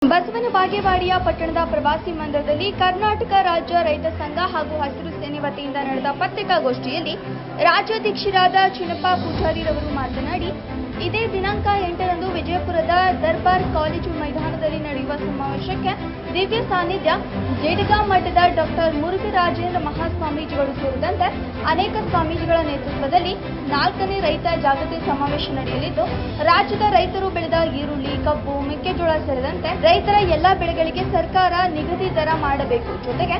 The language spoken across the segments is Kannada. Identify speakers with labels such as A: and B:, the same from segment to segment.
A: ಬಸವನ ಬಾಗೇವಾಡಿಯ ಪಟ್ಟಣದ ಪ್ರವಾಸಿ ಮಂದಿರದಲ್ಲಿ ಕರ್ನಾಟಕ ರಾಜ್ಯ ರೈತ ಸಂಘ ಹಾಗೂ ಹಸಿರು ಸೇನೆ ವತಿಯಿಂದ ನಡೆದ ಪತ್ರಿಕಾಗೋಷ್ಠಿಯಲ್ಲಿ ರಾಜ್ಯಾಧ್ಯಕ್ಷರಾದ ಚಿನ್ನಪ್ಪ ಪೂಜಾರಿರವರು ಮಾತನಾಡಿ, ಇದೇ ದಿನಾಂಕ 8ರಂದು ವಿಜಯಪುರದ ದರ್ಬಾರ್ ಕಾಲೇಜು ಮೈದಾನದಲ್ಲಿ ನಡೆಯುವ ಸಮಾವೇಶಕ್ಕೆ ದಿವ್ಯ ಸಾನ್ನಿಧ್ಯ ಜೇಡಗ ಮಠದ ಡಾಕ್ಟರ್ ಮುರುಘರಾಜೇಂದ್ರ ಮಹಾಸ್ವಾಮೀಜಿಗಳು ಸೇರಿದಂತೆ ಅನೇಕ ಸ್ವಾಮೀಜಿಗಳ ನೇತೃತ್ವದಲ್ಲಿ 4ನೇ ರೈತ ಜಾಗೃತಿ ಸಮಾವೇಶ ನಡೆಯಲಿದ್ದು, ರಾಜ್ಯದ ರೈತರು ಬೆಳೆದ ಈರುಳ್ಳಿ, ಕಬ್ಬು, ಮೆಕ್ಕೆಜೋಳ ಸೇರಿದಂತೆ ರೈತರ ಎಲ್ಲಾ ಬೆಳೆಗಳಿಗೆ ಸರ್ಕಾರ ನಿಗದಿ ದರ ಮಾಡಬೇಕು. ಜೊತೆಗೆ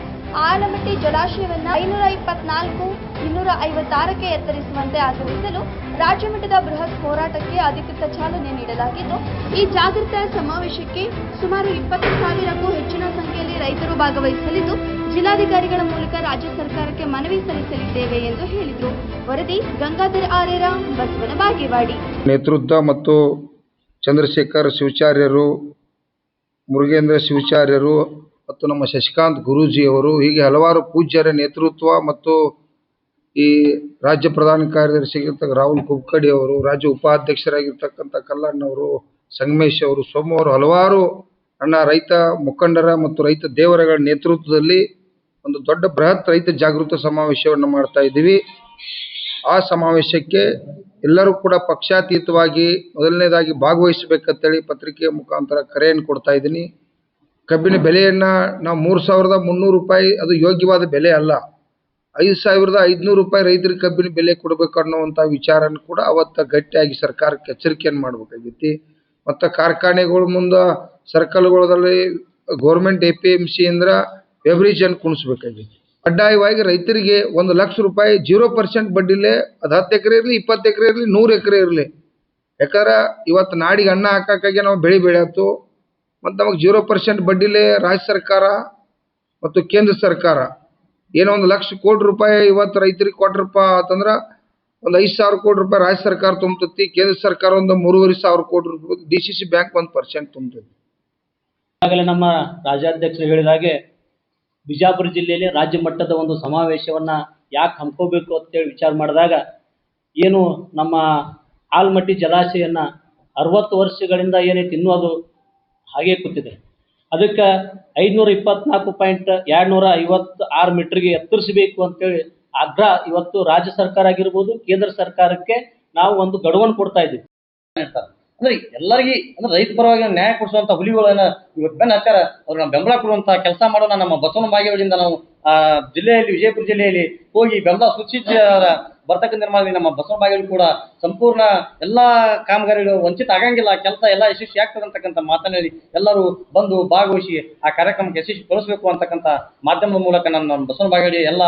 A: ಆಲಮಟ್ಟಿ ಜಲಾಶಯವನ್ನು 524 256ಕ್ಕೆ ಎತ್ತರಿಸುವಂತೆ ಆಗ್ರಹಿಸಲು ರಾಜ್ಯ ಮಟ್ಟದ ಬೃಹತ್ ಹೋರಾಟಕ್ಕೆ ಅಧಿಕೃತ ಚಾಲನೆ ನೀಡಲಾಗಿದ್ದು, ಈ ಜಾಗೃತ ಸಮಾವೇಶಕ್ಕೆ ಸುಮಾರು 20,000ಕ್ಕೂ ಹೆಚ್ಚಿನ ಸಂಖ್ಯೆಯಲ್ಲಿ ರೈತರು ಭಾಗವಹಿಸಲಿದ್ದು, ಜಿಲ್ಲಾಧಿಕಾರಿಗಳ ಮೂಲಕ ರಾಜ್ಯ ಸರ್ಕಾರಕ್ಕೆ ಮನವಿ ಸಲ್ಲಿಸಲಿದ್ದೇವೆ ಎಂದು ಹೇಳಿದರು. ವರದಿ ಗಂಗಾಧರ ಆರೇರ, ಬಸವನ ಬಾಗೇವಾಡಿ.
B: ನೇತೃತ್ವ ಮತ್ತು ಚಂದ್ರಶೇಖರ್ ಶಿವಾಚಾರ್ಯರು, ಮುರುಗೇಂದ್ರ ಶಿವಾಚಾರ್ಯರು ಮತ್ತು ನಮ್ಮ ಶಶಿಕಾಂತ್ ಗುರೂಜಿಯವರು, ಹೀಗೆ ಹಲವಾರು ಪೂಜ್ಯರ ನೇತೃತ್ವ ಮತ್ತು ಈ ರಾಜ್ಯ ಪ್ರಧಾನ ಕಾರ್ಯದರ್ಶಿಯಾಗಿರ್ತಕ್ಕ ರಾಹುಲ್ ಕುಬ್ಕಡಿ ಅವರು, ರಾಜ್ಯ ಉಪಾಧ್ಯಕ್ಷರಾಗಿರ್ತಕ್ಕಂಥ ಕಲ್ಲಣ್ಣವರು, ಸಂಗಮೇಶ್ ಅವರು, ಸೋಮು ಅವರು, ಹಲವಾರು ನನ್ನ ರೈತ ಮುಖಂಡರ ಮತ್ತು ರೈತ ದೇವರಗಳ ನೇತೃತ್ವದಲ್ಲಿ ಒಂದು ದೊಡ್ಡ ಬೃಹತ್ ರೈತ ಜಾಗೃತ ಸಮಾವೇಶವನ್ನು ಮಾಡ್ತಾ ಇದ್ದೀವಿ. ಆ ಸಮಾವೇಶಕ್ಕೆ ಎಲ್ಲರೂ ಕೂಡ ಪಕ್ಷಾತೀತವಾಗಿ ಮೊದಲನೇದಾಗಿ ಭಾಗವಹಿಸಬೇಕಂತೇಳಿ ಪತ್ರಿಕೆಯ ಮುಖಾಂತರ ಕರೆಯನ್ನು ಕೊಡ್ತಾ ಇದ್ದೀನಿ. ಕಬ್ಬಿನ ಬೆಲೆಯನ್ನು ನಾವು 3,300 ರೂಪಾಯಿ, ಅದು ಯೋಗ್ಯವಾದ ಬೆಲೆ ಅಲ್ಲ. 5,500 ರೂಪಾಯಿ ರೈತರಿಗೆ ಕಬ್ಬಿನ ಬೆಲೆ ಕೊಡಬೇಕು ಅನ್ನುವಂಥ ವಿಚಾರನ ಕೂಡ ಅವತ್ತು ಗಟ್ಟಿಯಾಗಿ ಸರ್ಕಾರಕ್ಕೆ ಎಚ್ಚರಿಕೆಯನ್ನು ಮಾಡಬೇಕಾಗೈತಿ. ಮತ್ತು ಕಾರ್ಖಾನೆಗಳ ಮುಂದೆ ಸರ್ಕಲ್ಗಳಲ್ಲಿ ಗೌರ್ಮೆಂಟ್ APMC ಇಂದ ಬೆವರೇಜನ್ನು ಕುಣಿಸ್ಬೇಕಾಗೈತಿ. ಕಡ್ಡಾಯವಾಗಿ ರೈತರಿಗೆ 1,00,000 ರೂಪಾಯಿ 0% ಬಡ್ಡಿಲೇ, ಅದು 10 ಎಕರೆ ಇರಲಿ, 20 ಎಕರೆ ಇರಲಿ, 100 ಎಕರೆ ಇರಲಿ. ಯಾಕಂದ್ರೆ ಇವತ್ತು ನಾಡಿಗೆ ಅನ್ನ ಹಾಕೋಕ್ಕಾಗಿ ನಾವು ಬೆಳೆ ಬೆಳೆಯತ್ತು ಮತ್ತು ನಮಗೆ 0% ಬಡ್ಡಿಲೇ ರಾಜ್ಯ ಸರ್ಕಾರ ಮತ್ತು ಕೇಂದ್ರ ಸರ್ಕಾರ ಏನೋ 1,00,000 ಕೋಟಿ ರೂಪಾಯಿ ಇವತ್ತು ರೈತರಿಗೆ ಕೊಟ್ರಪ್ಪ ಅಂತಂದ್ರೆ ಒಂದು 5,000 ಕೋಟಿ ರೂಪಾಯಿ ರಾಜ್ಯ ಸರ್ಕಾರ ತುಂಬತೈತಿ, ಕೇಂದ್ರ ಸರ್ಕಾರ ಒಂದು 3,500 ಕೋಟಿ ರೂಪಾಯಿ, DCC ಬ್ಯಾಂಕ್ 1% ತುಂಬತೈತಿ.
C: ಈಗಾಗಲೇ ನಮ್ಮ ರಾಜ್ಯಾಧ್ಯಕ್ಷರು ಹೇಳಿದ ಹಾಗೆ ಬಿಜಾಪುರ ಜಿಲ್ಲೆಯಲ್ಲಿ ರಾಜ್ಯ ಮಟ್ಟದ ಒಂದು ಸಮಾವೇಶವನ್ನು ಯಾಕೆ ಹಮ್ಮಿಕೋಬೇಕು ಅಂತೇಳಿ ವಿಚಾರ ಮಾಡಿದಾಗ, ಏನು ನಮ್ಮ ಆಲಮಟ್ಟಿ ಜಲಾಶಯನ 60 ವರ್ಷಗಳಿಂದ ಏನೈತಿ ಇನ್ನೂ ಅದು ಹಾಗೆ ಕೂತಿದೆ. ಅದಕ್ಕೆ 524.256 ಮೀಟರ್ಗೆ ಎತ್ತರಿಸಬೇಕು ಅಂತೇಳಿ ಆಗ್ರಹ ಇವತ್ತು ರಾಜ್ಯ ಸರ್ಕಾರ ಆಗಿರ್ಬೋದು, ಕೇಂದ್ರ ಸರ್ಕಾರಕ್ಕೆ ನಾವು ಒಂದು ಗಡುವನ್ನು ಕೊಡ್ತಾ ಇದ್ದೀವಿ.
D: ಅಂದ್ರೆ ಎಲ್ಲರಿಗೆ ಅಂದ್ರೆ ರೈತ ಪರವಾಗಿ ನ್ಯಾಯ ಕೊಡಿಸುವಂತ ಹುಲಿಗಳನ್ನ ಇವತ್ತು ಬೆನ್ನ ಹಚ್ಚಾರ, ಅವ್ರನ್ನ ಬೆಂಬಲ ಕೊಡುವಂತ ಕೆಲಸ ಮಾಡೋಣ. ನಮ್ಮ ಬಸವನ ಬಾಗೇವಾಡಿಯಿಂದ ನಾವು ಜಿಲ್ಲೆಯಲ್ಲಿ, ವಿಜಯಪುರ ಜಿಲ್ಲೆಯಲ್ಲಿ ಹೋಗಿ ಬೆಂಬಲ ಸೂಚಿಸಿ ಬರ್ತಕ್ಕಂಥ ನಿರ್ಮಾಣದಲ್ಲಿ ನಮ್ಮ ಬಸವನ ಬಾಗೇವಾಡಿ ಕೂಡ ಸಂಪೂರ್ಣ ಎಲ್ಲಾ ಕಾಮಗಾರಿಗಳು ವಂಚಿತ ಆಗಂಗಿಲ್ಲ, ಕೆಲಸ ಎಲ್ಲ ಯಶಸ್ವಿ ಆಗ್ತದೆ ಅಂತಕ್ಕಂಥ ಮಾತನಾಡಿ ಎಲ್ಲರೂ ಬಂದು ಭಾಗವಹಿಸಿ ಆ ಕಾರ್ಯಕ್ರಮಕ್ಕೆ ಯಶಸ್ವಿ ಗೊಳಿಸಬೇಕು ಅಂತಕ್ಕಂಥ ಮಾಧ್ಯಮದ ಮೂಲಕ ನಮ್ಮ ಬಸವನ ಬಾಗೇವಾಡಿ ಎಲ್ಲ